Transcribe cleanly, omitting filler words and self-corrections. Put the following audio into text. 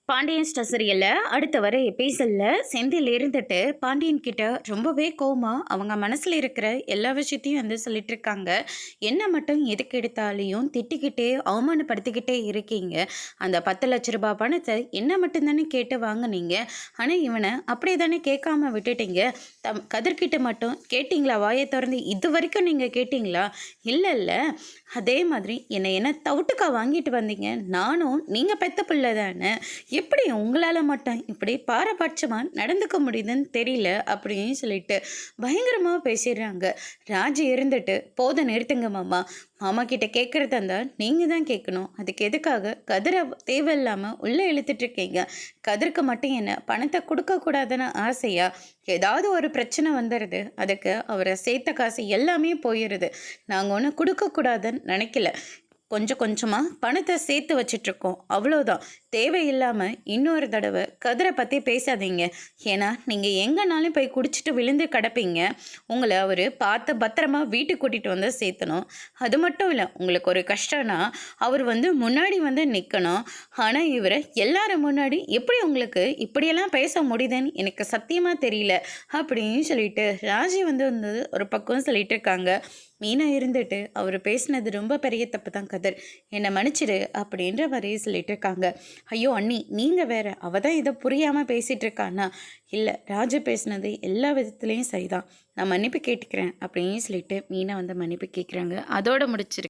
Pandian store சீரியல்ல அடுத்த வர எபிசோட்ல செந்தில் இருந்துட்டு பாண்டியன் கிட்ட ரொம்பவே கோவமா அவங்க மனசுல இருக்கிற எல்லா விஷயத்தையும் வந்து சொல்லிட்டு இருக்காங்க. என்ன மட்டும் எதுக்கு எடுத்தாலையும் திட்டிக்கிட்டே அவமானப்படுத்திக்கிட்டே இருக்கீங்க. அந்த 10 லட்ச ரூபாய் பணத்தை என்ன மட்டும் தானே கேட்டு வாங்குனீங்க. ஆனா இவனை அப்படியே தானே கேட்காம விட்டுட்டீங்க. கதிர்கிட்ட மட்டும் கேட்டிங்களா? வாயை திறந்து இது வரைக்கும் நீங்க கேட்டிங்களா? இல்லை இல்லை. அதே மாதிரி என்ன தவிட்டுக்கா வாங்கிட்டு வந்தீங்க. நானும் நீங்க பெத்த பிள்ளை தானே. எப்படி உங்களால் மட்டும் இப்படி பாரபட்சமாக நடந்துக்க முடியுதுன்னு தெரியல அப்படின்னு சொல்லிட்டு பயங்கரமாக பேசிடுறாங்க. ராஜி இருந்துட்டு போதை நிறுத்துங்க மாமா. மாமா கிட்ட கேட்குறதா இருந்தால் நீங்கள் தான் கேட்கணும். அதுக்கு எதுக்காக கதிரை தேவையில்லாமல் உள்ளே இழுத்துட்ருக்கீங்க? கதிருக்கு மட்டும் என்ன பணத்தை கொடுக்கக்கூடாதுன்னு ஆசையா? ஏதாவது ஒரு பிரச்சனை வந்துடுது, அதுக்கு அவரை சேர்த்த காசு எல்லாமே போயிடுது. நாங்கள் ஒன்றும் கொடுக்கக்கூடாதுன்னு நினைக்கல. கொஞ்சம் கொஞ்சமாக பணத்தை சேர்த்து வச்சிட்ருக்கோம், அவ்வளோதான். தேவையில்லாமல் இன்னொரு தடவை கதிரை பற்றி பேசாதீங்க. ஏன்னா நீங்கள் எங்கேனாலும் போய் குடிச்சிட்டு விழுந்து கிடப்பீங்க. உங்களை அவர் பார்த்து பத்திரமா வீட்டுக்கு கூட்டிகிட்டு வந்து சேர்த்தணும். அது மட்டும் இல்லை, உங்களுக்கு ஒரு கஷ்டம்னா அவர் வந்து முன்னாடி வந்து நிற்கணும். ஆனால் இவரை எல்லாரும் முன்னாடி எப்படி உங்களுக்கு இப்படியெல்லாம் பேச முடியுதுன்னு எனக்கு சத்தியமாக தெரியல அப்படின்னு சொல்லிட்டு ராஜி வந்து ஒரு பக்கம் சொல்லிட்டு இருக்காங்க. மீனா இருந்துட்டு அவர் பேசினது ரொம்ப பெரிய தப்பு தான் கதிர், என்னை மன்னிச்சிடு அப்படின்ற மாதிரி சொல்லிட்டு இருக்காங்க. ஐயோ அண்ணி, நீங்கள் வேற, அவள் தான் இதை புரியாமல் பேசிகிட்டு இருக்கான்னா. இல்லை, ராஜு பேசினது எல்லா விதத்துலேயும் சரிதான், நான் மன்னிப்பு கேட்டுக்கிறேன் அப்படின்னு சொல்லிட்டு மீனா வந்து மன்னிப்பு கேட்குறாங்க. அதோட முடிச்சிருக்கு.